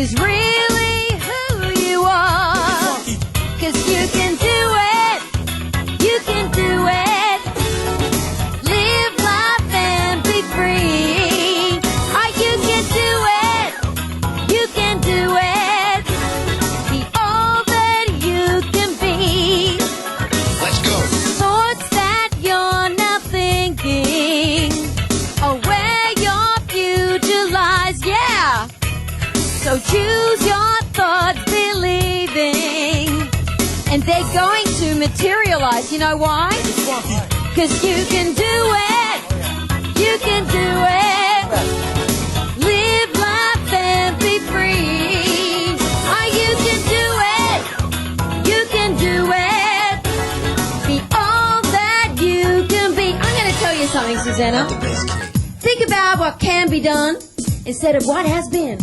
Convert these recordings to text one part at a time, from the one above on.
is really who you are. 'Cause you can do it. You can do it. Live life and be free. Ah, you can do it. You can do it. Be all that you can be. Let's go. Thoughts that you're not thinking are where your future lies, yeah. So choose your thoughts, believing, and they're going to materialize. You know why? 'Cause you can do it. You can do it. Live life and be free. Ah, you can do it. You can do it. Be all that you can be. I'm going to tell you something, Susanna. Think about what can be done instead of what has been.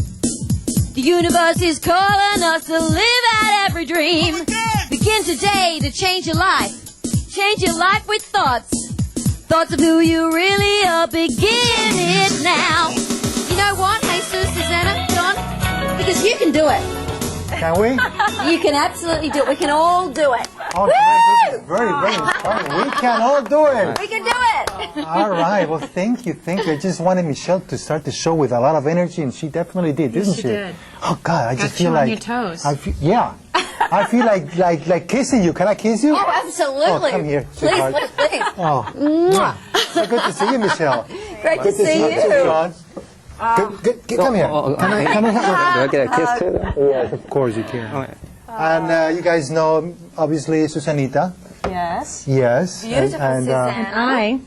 The universe is calling us to live out every dream. Begin today to change your life. Change your life with thoughts. Thoughts of who you really are. Begin it now. You know what, Jesus, Susanna, John? Because you can do it. Can we? You can absolutely do it. We can all do it. Oh, very, very inspiring. We can all do it. We can do it. All right. Well, thank you. Thank you. I just wanted Michelle to start the show with a lot of energy, and she definitely did, didn't she? did. Oh, God. I just Got you feel on like... your toes. Yeah. I feel like kissing you. Can I kiss you? Oh, absolutely. Oh, come here, Please, sweetheart. please, please. Oh. Mwah. So good to see you, Michelle. Great to see too, you. John. Good. Come here. Can I have Do I get a kiss too? Yes, of course you can. Okay. And you guys know, obviously, Susanita. Yes. Yes. Beautiful, and, And I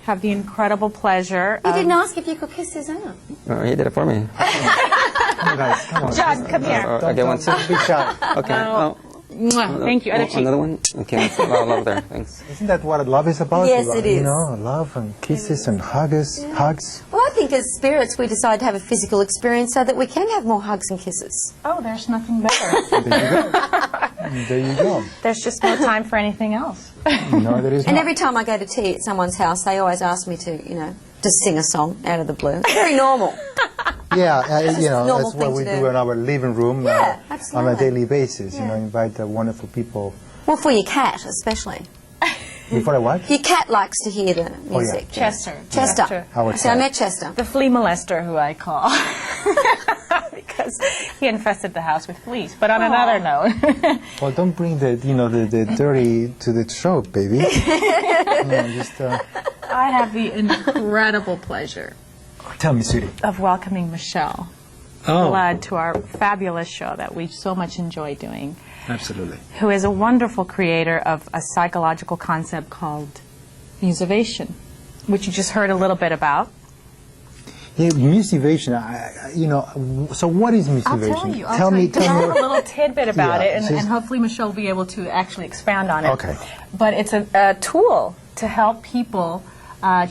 have the incredible pleasure You of... didn't ask if you could kiss Susanna. Oh, he did it for me. come on, guys, come on. John, come here. I get one too. Don't be shy. Okay. Oh, Mwah. Thank you. Other cheek. another one? Okay, that's a lot of love there. Thanks. Isn't that what love is about? Yes, Love, it is. You know, love and kisses and hugs. Well, I think as spirits we decide to have a physical experience so that we can have more hugs and kisses. Oh, there's nothing better. There you go. There's just no time for anything else. No, there is And not. every time I go to tea at someone's house, they always ask me to, just sing a song out of the blue. It's very normal. Yeah, normal that's what thing we to do do. in our living room Yeah, on a absolutely. daily basis. Yeah. Invite wonderful people. Well, for your cat, especially. Before I what? Your cat likes to hear the music. Chester. Chester. Our See, I cat. met Chester. The flea molester, who I call. Because he infested the house with fleas. But on another note... Well, don't bring the dirty to the show, baby. I have the incredible pleasure Tell me, sweetie. of welcoming Michelle Blood to our fabulous show that we so much enjoy doing, Absolutely. who is a wonderful creator of a psychological concept called musivation, which you just heard a little bit about. Yeah, musivation. So what is musivation? I'll tell you. Tell me. Just a little tidbit about Yeah, it, and she's- hopefully Michelle will be able to actually expand on it. Okay. But it's a tool to help people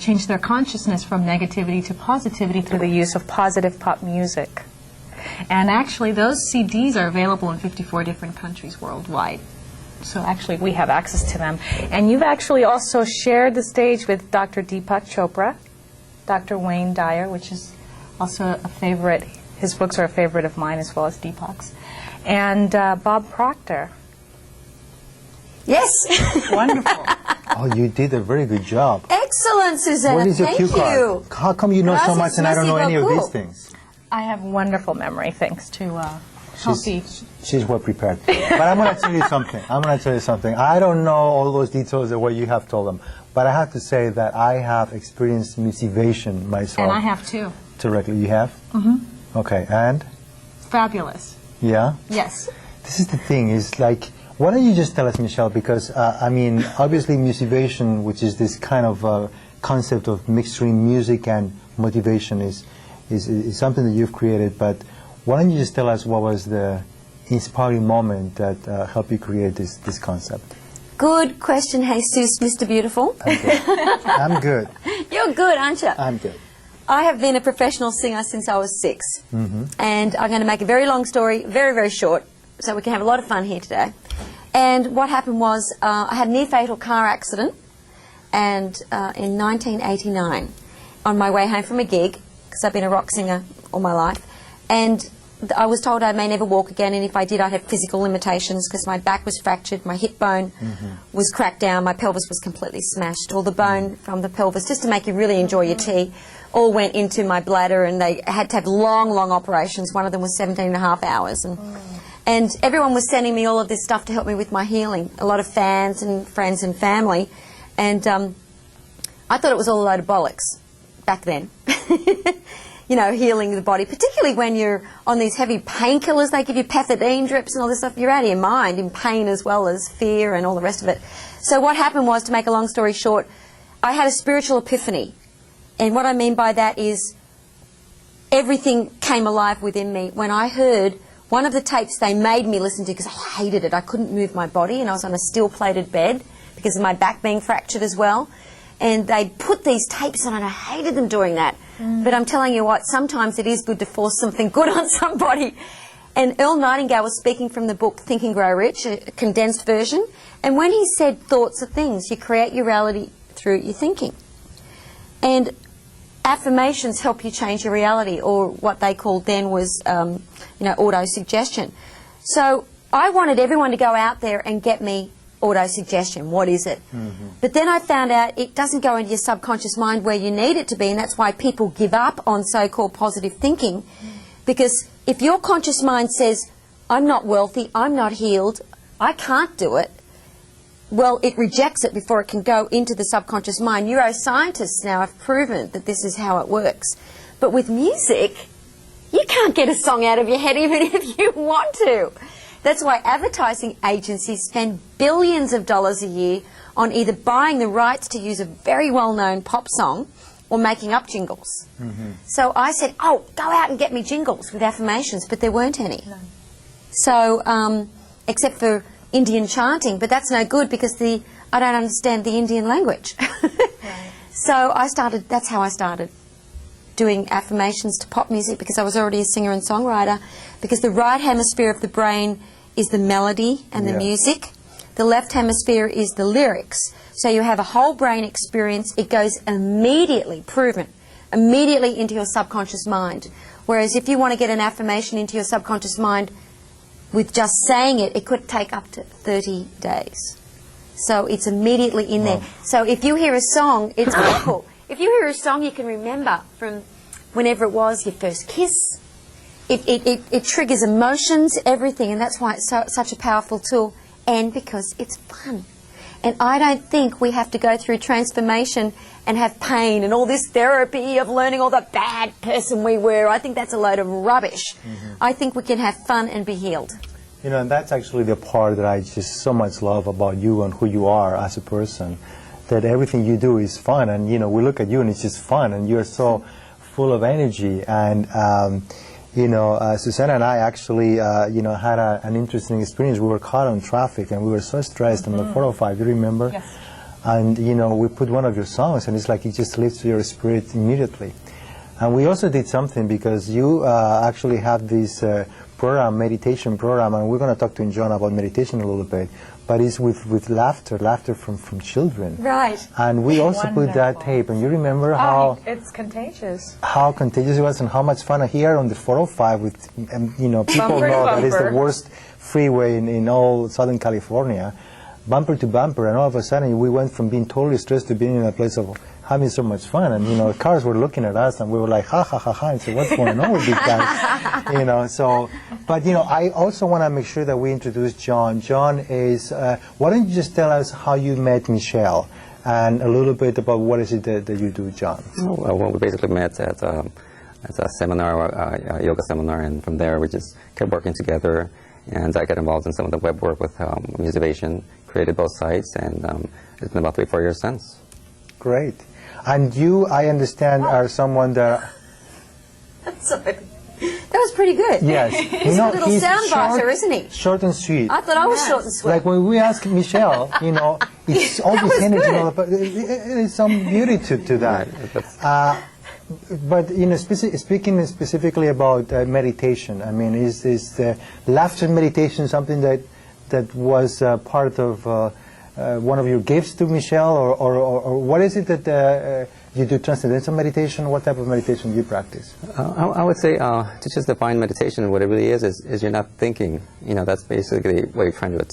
change their consciousness from negativity to positivity through the use of positive pop music. And actually, those CDs are available in 54 different countries worldwide. So actually, we have access to them. And you've actually also shared the stage with Dr. Deepak Chopra, Dr. Wayne Dyer, which is also a favorite. His books are a favorite of mine as well as Deepak's. And Bob Proctor. Yes. Wonderful. Oh, you did a very good job. Excellent, Susanna. What is your Thank cue card? you. How come you know so much and I don't know any of these things? I have wonderful memory thanks to healthy. She's well prepared. But I'm going to tell you something. I don't know all those details the way you have told them. But I have to say that I have experienced musivation myself. And I have too. Directly. You have? Mm-hmm. Okay. And? Fabulous. Yeah? Yes. This is the thing. Is like, why don't you just tell us, Michelle? Because, obviously musivation, which is this kind of concept of mixing music and motivation is something that you've created, but why don't you just tell us what was the inspiring moment that helped you create this concept? Good question, Jesus, Mr. Beautiful. I'm good. You're good, aren't you? I'm good. I have been a professional singer since I was 6. Mm-hmm. And I'm going to make a very long story very, very short, so we can have a lot of fun here today. And what happened was I had a near-fatal car accident and in 1989 on my way home from a gig, because I've been a rock singer all my life. And I was told I may never walk again, and if I did, I'd have physical limitations because my back was fractured, my hip bone was cracked down, my pelvis was completely smashed. All the bone from the pelvis, just to make you really enjoy your tea, all went into my bladder, and they had to have long, long operations. One of them was 17.5 hours. And everyone was sending me all of this stuff to help me with my healing, a lot of fans and friends and family. And I thought it was all a load of bollocks back then. You know, healing the body, particularly when you're on these heavy painkillers. They give you pethidine drips and all this stuff. You're out of your mind, in pain as well as fear and all the rest of it. So what happened was, to make a long story short, I had a spiritual epiphany. And what I mean by that is everything came alive within me when I heard one of the tapes they made me listen to, because I hated it. I couldn't move my body, and I was on a steel-plated bed because of my back being fractured as well. And they put these tapes on, and I hated them doing that. But I'm telling you what, sometimes it is good to force something good on somebody. And Earl Nightingale was speaking from the book Think and Grow Rich, a condensed version. And when he said thoughts are things, you create your reality through your thinking. And affirmations help you change your reality, or what they called then was, auto-suggestion. So I wanted everyone to go out there and get me auto-suggestion. What is it? But then I found out it doesn't go into your subconscious mind where you need it to be, and that's why people give up on so-called positive thinking. Because if your conscious mind says, I'm not wealthy, I'm not healed, I can't do it, well, it rejects it before it can go into the subconscious mind. Neuroscientists now have proven that this is how it works. But with music, you can't get a song out of your head even if you want to. That's why advertising agencies spend billions of dollars a year on either buying the rights to use a very well-known pop song or making up jingles. So I said, oh, go out and get me jingles with affirmations, but there weren't any. No. So, except for Indian chanting, but that's no good because I don't understand the Indian language. So that's how I started doing affirmations to pop music, because I was already a singer and songwriter, because the right hemisphere of the brain is the melody and the music. The left hemisphere is the lyrics. So you have a whole brain experience. It goes immediately, proven, immediately into your subconscious mind. Whereas if you want to get an affirmation into your subconscious mind with just saying it, it could take up to 30 days. So it's immediately in there. So if you hear a song, it's very cool. If you hear a song you can remember from whenever it was your first kiss, it triggers emotions, everything, and that's why it's such a powerful tool, and because it's fun. And I don't think we have to go through transformation and have pain and all this therapy of learning all the bad person we were. I think that's a load of rubbish. I think we can have fun and be healed. You know, and that's actually the part that I just so much love about you and who you are as a person, that everything you do is fun. And, you know, we look at you and it's just fun, and you're so full of energy. And, Susana and I actually, had an interesting experience. We were caught on traffic, and we were so stressed on the 405. You remember? Yes. And, we put one of your songs, and it's like it just lifts your spirit immediately. And we also did something, because you actually have this meditation program, and we're going to talk to John about meditation a little bit, but it's with laughter from children. Right. And we also put that tape, and you remember how... it's contagious. How contagious it was, and how much fun here on the 405 with, people know that it's the worst freeway in all Southern California, bumper to bumper, and all of a sudden we went from being totally stressed to being in a place of having so much fun, and cars were looking at us, and we were like, ha ha ha ha, and so what's going on with these guys, but I also want to make sure that we introduce John. John is, why don't you just tell us how you met Michelle, and a little bit about what is it that you do, John? Well, we basically met at a seminar, a yoga seminar, and from there we just kept working together, and I got involved in some of the web work with Musivation, created both sites, and it's been about 3-4 years since. Great. And you, I understand, are someone that... Sorry. That was pretty good. Yes. He's a little soundbiter, isn't he? Short and sweet. I thought I was short and sweet. Like when we ask Michelle, it's all this energy, but there's some beauty to that. But speaking specifically about meditation, I mean, is laughter meditation something that was part of one of your gifts to Michelle, or what is it that you do? Transcendental meditation? What type of meditation do you practice? I would say to just define meditation, what it really is you're not thinking. You know, that's basically what you're trying to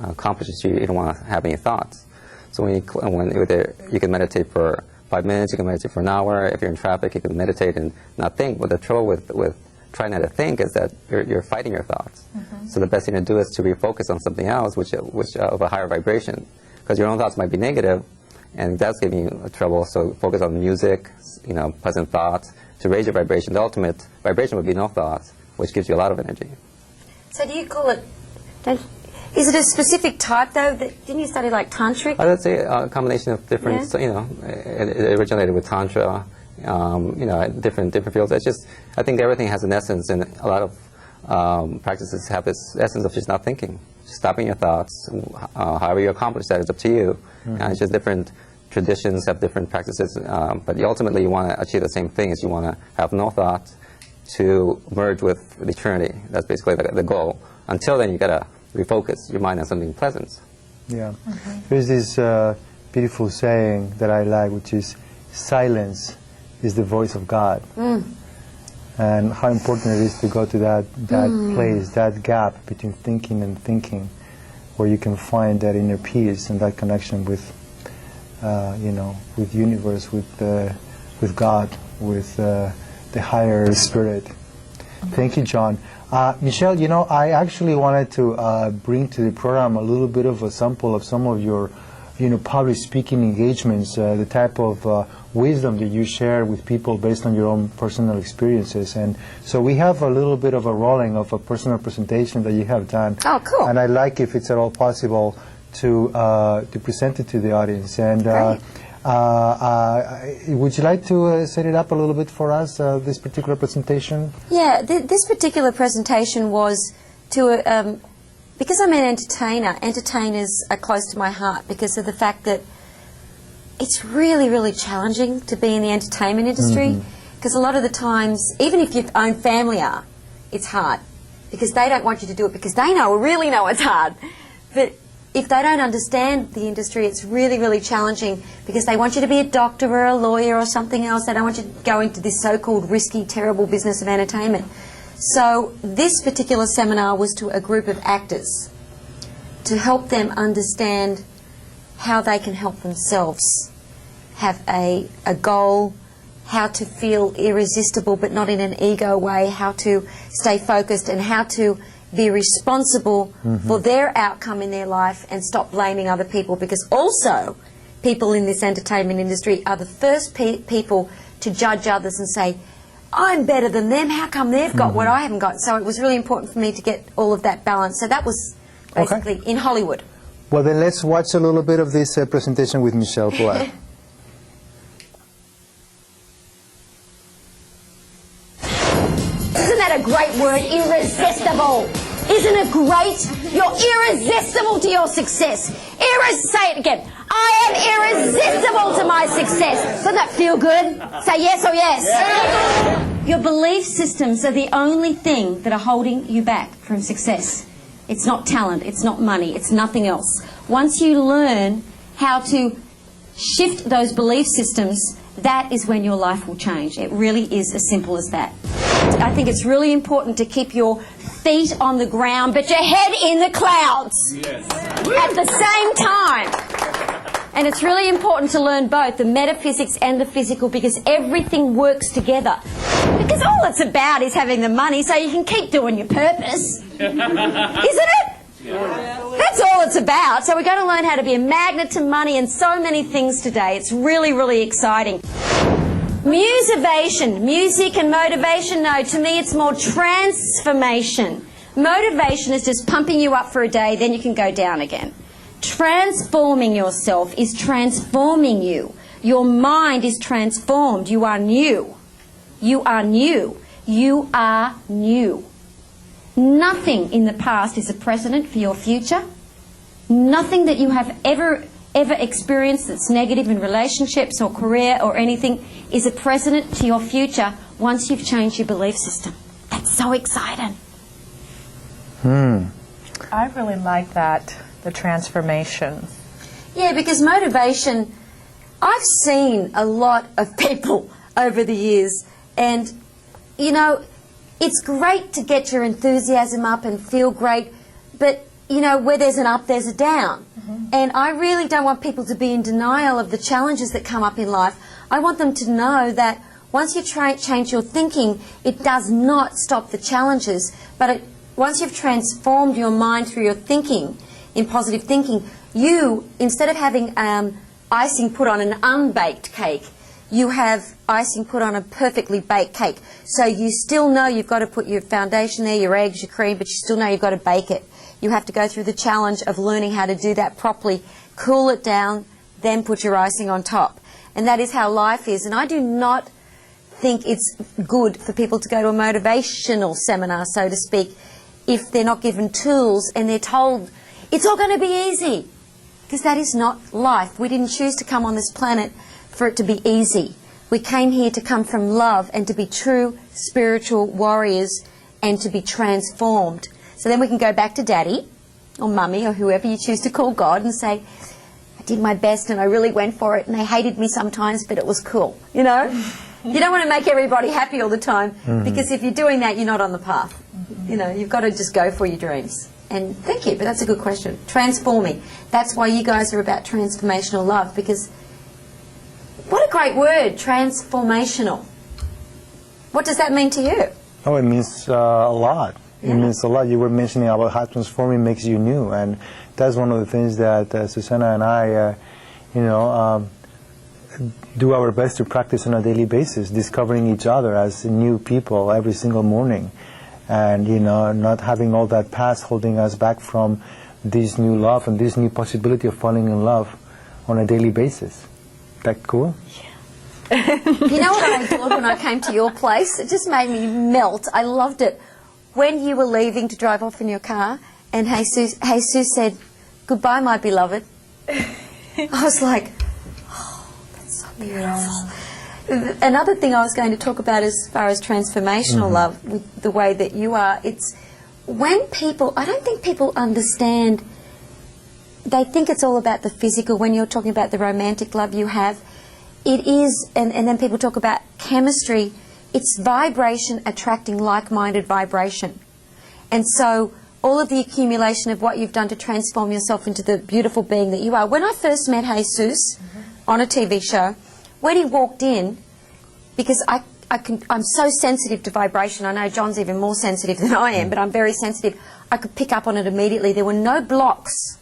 accomplish. Is you don't want to have any thoughts. So when you can meditate for 5 minutes, you can meditate for an hour. If you're in traffic, you can meditate and not think. But the trouble with trying not to think is that you're fighting your thoughts. So the best thing to do is to refocus on something else, which of a higher vibration, because your own thoughts might be negative, and that's giving you trouble. So focus on music, you know, pleasant thoughts to raise your vibration. The ultimate vibration would be no thoughts, which gives you a lot of energy. So do you call it? Is it a specific type though? Didn't you study like tantric? I would say a combination of different. Yeah. You know, it originated with tantra. You know, different fields. It's just, I think everything has an essence, and a lot of practices have this essence of just not thinking, just stopping your thoughts. However you accomplish that, it's up to you. It's just different traditions have different practices, but ultimately you want to achieve the same thing. Is you want to have no thoughts to merge with eternity. That's basically the goal. Until then, you gotta refocus your mind on something pleasant. Yeah. There's this beautiful saying that I like, which is silence is the voice of God. And how important it is to go to that place, that gap between thinking and thinking, where you can find that inner peace and that connection with, you know, with universe, with God, with the higher spirit. Thank you, John. Michelle, you know, I actually wanted to bring to the program a little bit of a sample of some of your, you know, public speaking engagements, the type of wisdom that you share with people based on your own personal experiences. And so we have a little bit of a rolling of a personal presentation that you have done. Oh, cool. And I'd like, if it's at all possible, to present it to the audience. And would you like to set it up a little bit for us, this particular presentation? Yeah, this particular presentation was to, because I'm an entertainer, entertainers are close to my heart because of the fact that it's really, really challenging to be in the entertainment industry, because a lot of the times, even if your own family are, it's hard because they don't want you to do it because they really know it's hard. But if they don't understand the industry, it's really, really challenging because they want you to be a doctor or a lawyer or something else. They don't want you to go into this so-called risky, terrible business of entertainment. So this particular seminar was to a group of actors to help them understand how they can help themselves have a goal, how to feel irresistible but not in an ego way, how to stay focused, and how to be responsible for their outcome in their life and stop blaming other people, because also people in this entertainment industry are the first people to judge others and say, I'm better than them, how come they've got what I haven't got? So it was really important for me to get all of that balance. So that was basically in Hollywood. Well, then let's watch a little bit of this presentation with Michelle Black. Isn't that a great word? Irresistible. Isn't it great? You're irresistible to your success. Say it again. I am irresistible to my success. Doesn't that feel good? Say yes or yes. Yes. Your belief systems are the only thing that are holding you back from success. It's not talent, it's not money, it's nothing else. Once you learn how to shift those belief systems, that is when your life will change. It really is as simple as that. I think it's really important to keep your feet on the ground but your head in the clouds at the same time. And it's really important to learn both the metaphysics and the physical, because everything works together. Because all it's about is having the money so you can keep doing your purpose. Isn't it? That's all it's about. So we're going to learn how to be a magnet to money and so many things today. It's really, really exciting. Musivation, music and motivation, no, to me it's more transformation. Motivation is just pumping you up for a day, then you can go down again. Transforming yourself is transforming you. Your mind is transformed. You are new. You are new. You are new. Nothing in the past is a precedent for your future. Nothing that you have ever experienced that's negative in relationships or career or anything is a precedent to your future once you've changed your belief system. That's so exciting. I really like that, the transformation. Yeah, because motivation, I've seen a lot of people over the years, and, you know, it's great to get your enthusiasm up and feel great, but, you know, where there's an up, there's a down. And I really don't want people to be in denial of the challenges that come up in life. I want them to know that once you change your thinking, it does not stop the challenges, but once you've transformed your mind through your thinking, in positive thinking, you, instead of having icing put on an unbaked cake, you have icing put on a perfectly baked cake. So you still know you've got to put your foundation there, your eggs, your cream, but you still know you've got to bake it. You have to go through the challenge of learning how to do that properly, cool it down, then put your icing on top. And that is how life is. And I do not think it's good for people to go to a motivational seminar, so to speak, if they're not given tools and they're told it's all going to be easy. Because that is not life. We didn't choose to come on this planet for it to be easy. We came here to come from love and to be true spiritual warriors and to be transformed. So then we can go back to Daddy or Mummy or whoever you choose to call God and say, I did my best and I really went for it and they hated me sometimes, but it was cool. You know? You don't want to make everybody happy all the time, because if you're doing that, you're not on the path. You know, you've got to just go for your dreams. And thank you, but that's a good question. Transforming. That's why you guys are about transformational love, because what a great word, transformational. What does that mean to you? Oh, it means a lot. It means a lot. You were mentioning about how transforming makes you new, and that's one of the things that Susana and I, do our best to practice on a daily basis, discovering each other as new people every single morning, and not having all that past holding us back from this new love and this new possibility of falling in love on a daily basis. That cool? Yeah. You know what I thought when I came to your place? It just made me melt. I loved it. When you were leaving to drive off in your car, and Jesus said, "Goodbye, my beloved." I was like, oh, that's so beautiful. Yeah. Another thing I was going to talk about as far as transformational love, with the way that you are, it's when people, I don't think people understand, they think it's all about the physical. When you're talking about the romantic love you have, it is, and then people talk about chemistry, it's vibration attracting like-minded vibration. And so all of the accumulation of what you've done to transform yourself into the beautiful being that you are. When I first met Jesus on a TV show, when he walked in, because I'm so sensitive to vibration. I know John's even more sensitive than I am, but I'm very sensitive. I could pick up on it immediately. There were no blocks.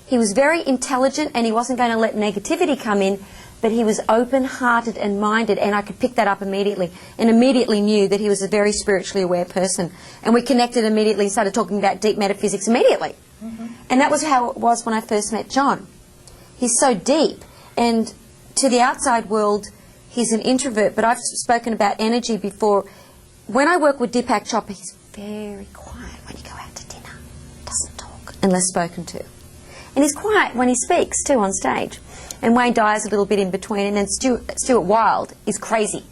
He was very intelligent and he wasn't going to let negativity come in, but he was open-hearted and minded, and I could pick that up immediately, and immediately knew that he was a very spiritually aware person. And we connected immediately and started talking about deep metaphysics immediately. And that was how it was when I first met John. He's so deep, and to the outside world, he's an introvert, but I've spoken about energy before. When I work with 𝗙𝗢𝗥𝗡, he's very quiet when you go out to dinner. Doesn't talk unless spoken to. And he's quiet when he speaks, too, on stage. And Wayne Dyer's a little bit in between, and then Stuart Wilde is crazy.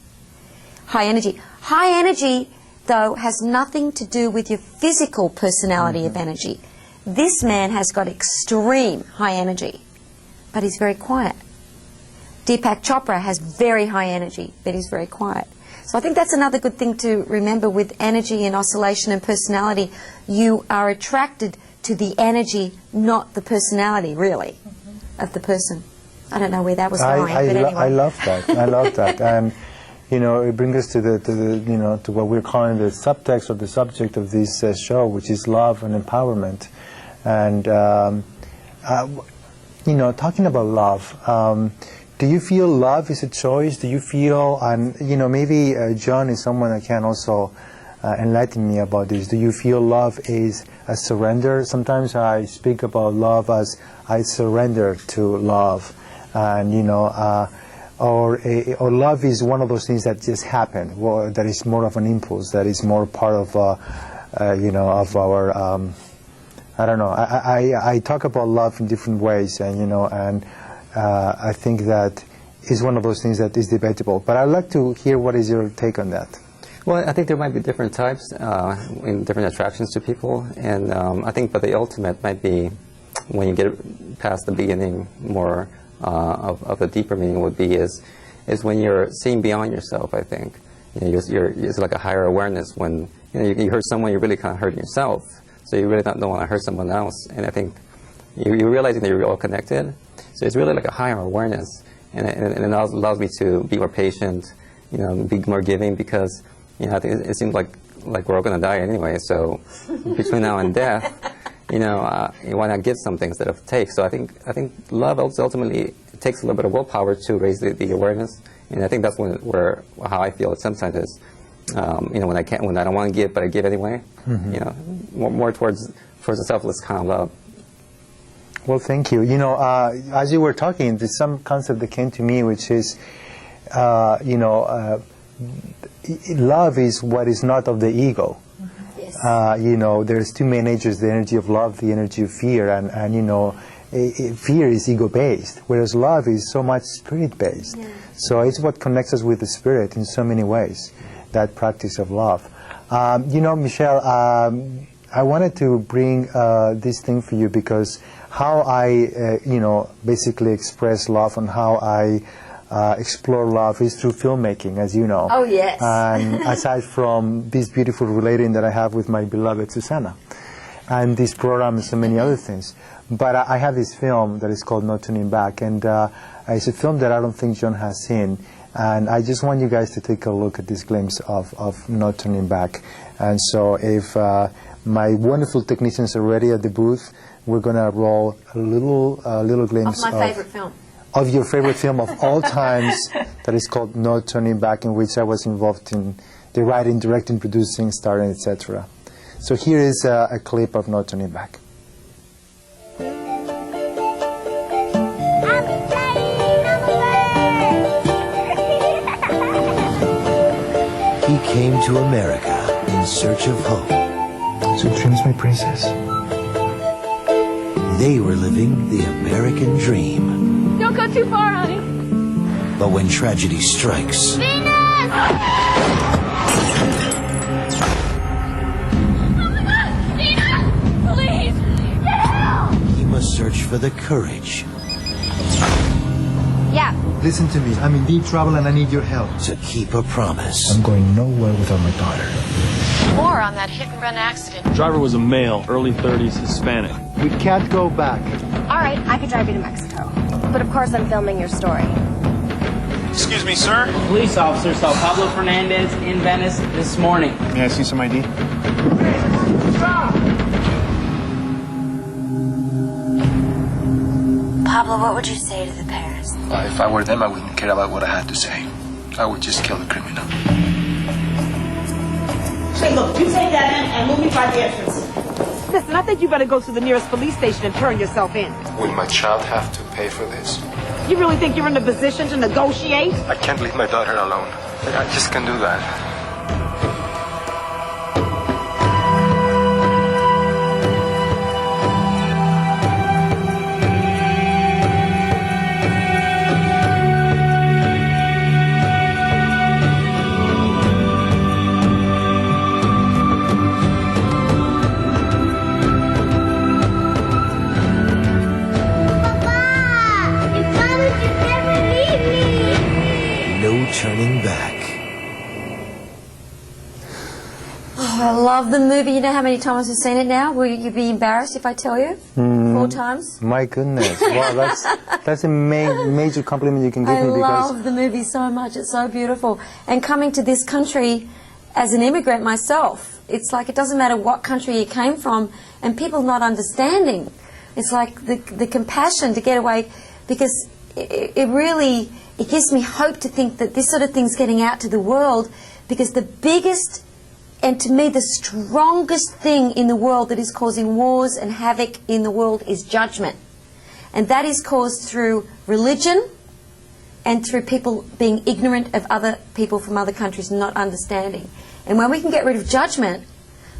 High energy. High energy, though, has nothing to do with your physical personality of energy. This man has got extreme high energy, but he's very quiet. Deepak Chopra has very high energy, but he's very quiet. So I think that's another good thing to remember with energy and oscillation and personality. You are attracted to the energy, not the personality, really, of the person. I don't know where that was going, but anyway. I love that. I love that. And, it brings us to to what we're calling the subtext or the subject of this show, which is love and empowerment. And, talking about love, do you feel love is a choice? Do you feel, and, maybe John is someone that can also enlighten me about this. Do you feel love is a surrender? Sometimes I speak about love as I surrender to love. And or love is one of those things that just happen. That is more of an impulse. That is more part of of our. I don't know. I talk about love in different ways, and I think that is one of those things that is debatable. But I'd like to hear what is your take on that. Well, I think there might be different types in different attractions to people, and I think, but the ultimate might be when you get past the beginning, more of the deeper meaning would be is when you're seeing beyond yourself. I think it's like a higher awareness when you hurt someone, you're really kind of hurting yourself. So you really don't want to hurt someone else. And I think you're realizing that you're all connected. So it's really like a higher awareness, and it allows me to be more patient, be more giving, because I think it seems like we're all going to die anyway. So between now and death, why not give some things instead of take? So I think love ultimately takes a little bit of willpower to raise the awareness, and I think that's how I feel it sometimes is, when I don't want to give but I give anyway. More towards a selfless kind of love. Well, thank you. As you were talking, there's some concept that came to me, which is, love is what is not of the ego. Yes. There's two main natures: the energy of love, the energy of fear, and fear is ego-based, whereas love is so much spirit-based. Yeah. So it's what connects us with the spirit in so many ways, that practice of love. Michelle, I wanted to bring this thing for you because how I, basically express love and how I explore love is through filmmaking, as you know. Oh, yes. And aside from this beautiful relating that I have with my beloved Susana, and this program and so many other things. But I have this film that is called No Turning Back, and it's a film that I don't think John has seen. And I just want you guys to take a look at this glimpse of No Turning Back. And so if my wonderful technicians are ready at the booth, we're going to roll a little glimpse Of my favorite film. Of your favorite film of all times that is called No Turning Back, in which I was involved in the writing, directing, producing, starring, etc. So here is a clip of No Turning Back. He came to America in search of hope. So dreams, my princess. They were living the American dream. Don't go too far, honey. But when tragedy strikes, Venus! Oh my God! Venus! Please! Get help! he must search for the courage Yeah. Listen to me. I'm in deep trouble and I need your help. to keep a promise. I'm going nowhere without my daughter. More on that hit-and-run accident. Driver was a male, early 30s, Hispanic. We can't go back. All right, I could drive you to Mexico. But of course I'm filming your story. Excuse me, sir. Police officer saw Pablo Fernandez in Venice this morning. May I see some ID? Pablo, what would you say to the parents? If I were them, I wouldn't care about what I had to say. I would just kill the criminal. Hey, look, you take that in and move me by the entrance. Listen, I think you better go to the nearest police station and turn yourself in. Will my child have to pay for this? You really think you're in a position to negotiate? I can't leave my daughter alone. I just can't do that. No turning back. Oh, I love the movie. You know how many times we've seen it now? Will you be embarrassed if I tell you? 4 times? My goodness. Wow, that's a major compliment you can give I me because love the movie so much. It's so beautiful. And coming to this country as an immigrant myself, it's like it doesn't matter what country you came from and people not understanding. It's like the compassion to get away, because it really, it gives me hope to think that this sort of thing's getting out to the world, because the biggest and to me the strongest thing in the world that is causing wars and havoc in the world is judgment. And that is caused through religion and through people being ignorant of other people from other countries and not understanding. And when we can get rid of judgment,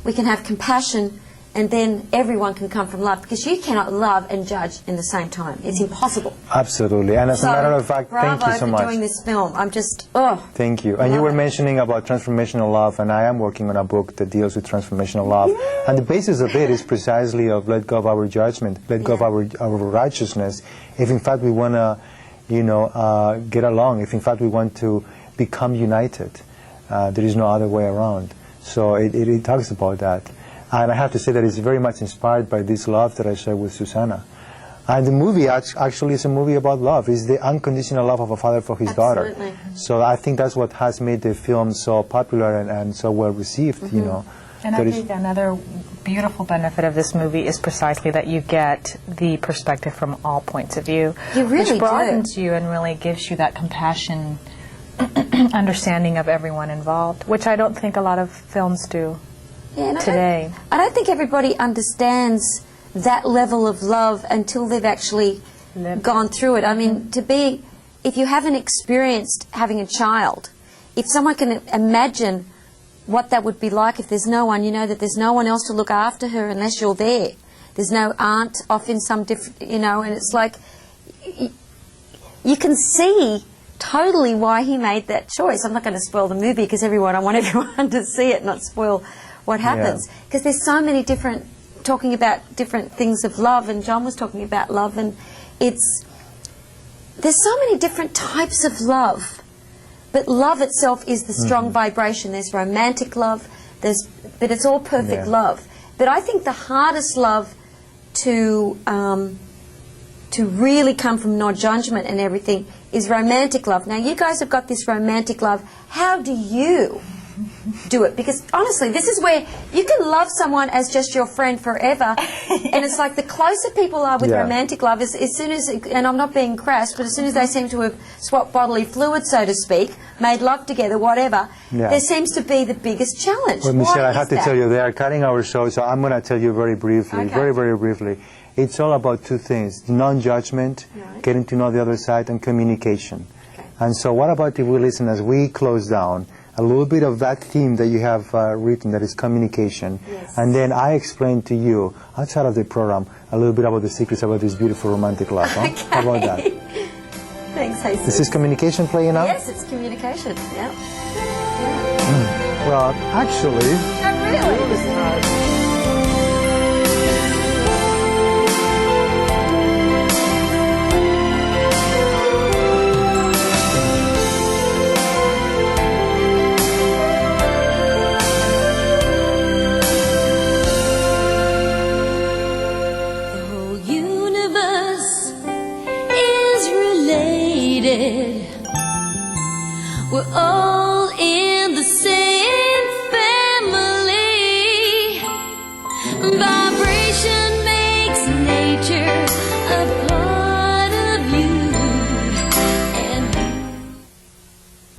we can have compassion and then everyone can come from love, because you cannot love and judge in the same time. It's impossible. Absolutely. And as a matter of fact, thank you so much. Bravo for doing this film. I'm just, oh. Thank you. And you were mentioning about transformational love, and I am working on a book that deals with transformational love. Yay. And the basis of it is precisely of let go of our judgment, let go of our righteousness. If in fact we want to, get along, if in fact we want to become united, there is no other way around. So it talks about that. And I have to say that it's very much inspired by this love that I share with Susana. And the movie actually is a movie about love. It's the unconditional love of a father for his daughter. So I think that's what has made the film so popular and so well received, And I think another beautiful benefit of this movie is precisely that you get the perspective from all points of view. You really which broadens you and really gives you that compassion, understanding of everyone involved, which I don't think a lot of films do. Yeah, today. I don't think everybody understands that level of love until they've actually gone through it. I mean, if you haven't experienced having a child, if someone can imagine what that would be like if there's no one, that there's no one else to look after her unless you're there. There's no aunt off in some different, and it's like, you can see totally why he made that choice. I'm not going to spoil the movie because I want everyone to see it, not spoil what happens, because there's so many talking about different things of love, and John was talking about love, and there's so many different types of love, but love itself is the strong vibration. There's romantic love, but it's all perfect love. But I think the hardest love to really come from non-judgment and everything is romantic love. Now you guys have got this romantic love. How do you do it? Because honestly, this is where you can love someone as just your friend forever, and it's like the closer people are with romantic love, as soon as, and I'm not being crass, but as soon as they seem to have swapped bodily fluid, so to speak, made love together, whatever, there seems to be the biggest challenge. Well, Michelle, I have to tell you, they are cutting our show, so I'm going to tell you very briefly, very, very briefly. It's all about two things: non-judgment, getting to know the other side, and communication. And so what about if we listen as we close down a little bit of that theme that you have written, that is communication, and then I explain to you, outside of the program, a little bit about the secrets about this beautiful romantic love. Huh? How about that? Thanks, Jesus. This is communication playing out? Yes, it's communication, Well, actually... really? We're all in the same family. Vibration